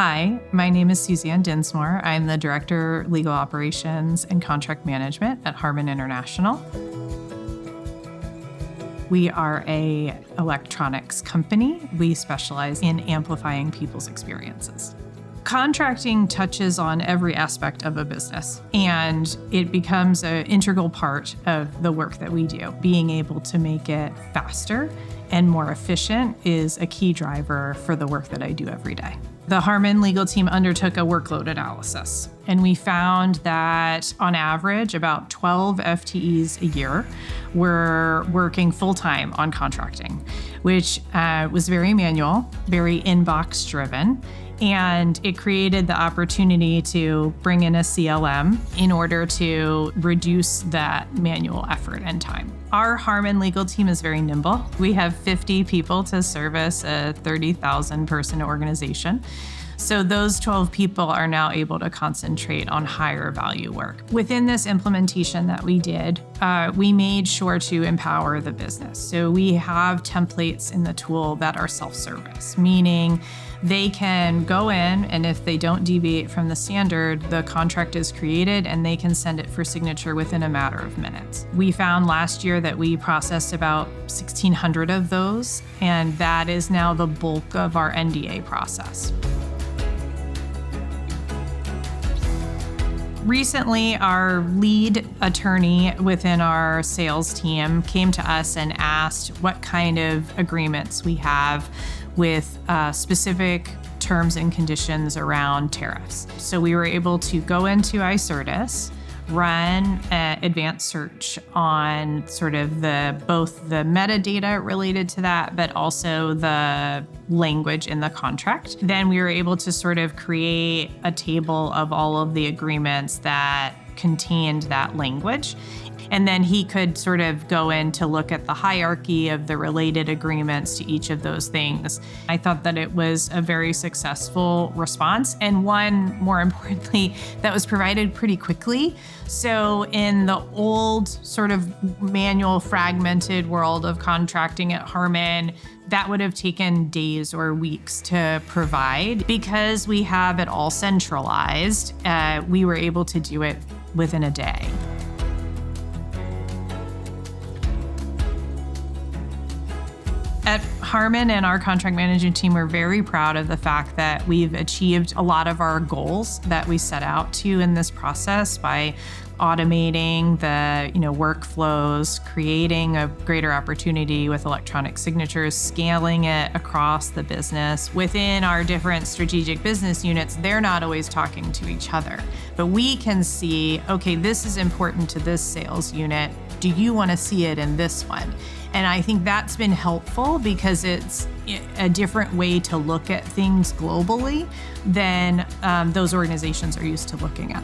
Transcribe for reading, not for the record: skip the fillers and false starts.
Hi, my name is Suzanne Dinsmore. I'm the Director, Legal Operations and Contract Management at HARMAN International. We are an electronics company. We specialize in amplifying people's experiences. Contracting touches on every aspect of a business, and it becomes an integral part of the work that we do. Being able to make it faster and more efficient is a key driver for the work that I do every day. The HARMAN legal team undertook a workload analysis, and we found that on average, about 12 FTEs a year were working full-time on contracting, which was very manual, very inbox driven. And it created the opportunity to bring in a CLM in order to reduce that manual effort and time. Our HARMAN legal team is very nimble. We have 50 people to service a 30,000 person organization. So those 12 people are now able to concentrate on higher value work. Within this implementation that we did, we made sure to empower the business. So we have templates in the tool that are self-service, meaning they can go in, and if they don't deviate from the standard, the contract is created and they can send it for signature within a matter of minutes. We found last year that we processed about 1,600 of those, and that is now the bulk of our NDA process. Recently, our lead attorney within our sales team came to us and asked what kind of agreements we have with specific terms and conditions around tariffs. So we were able to go into Icertis, run an advanced search on sort of both the metadata related to that, but also the language in the contract. Then we were able to sort of create a table of all of the agreements that contained that language. And then he could sort of go in to look at the hierarchy of the related agreements to each of those things. I thought that it was a very successful response, and one, more importantly, that was provided pretty quickly. So in the old sort of manual fragmented world of contracting at HARMAN, that would have taken days or weeks to provide. Because we have it all centralized, we were able to do it within a day. At HARMAN and our contract management team, we're very proud of the fact that we've achieved a lot of our goals that we set out to in this process by automating the workflows, creating a greater opportunity with electronic signatures, scaling it across the business. Within our different strategic business units, they're not always talking to each other, but we can see, okay, this is important to this sales unit. Do you want to see it in this one? And I think that's been helpful because it's a different way to look at things globally than those organizations are used to looking at.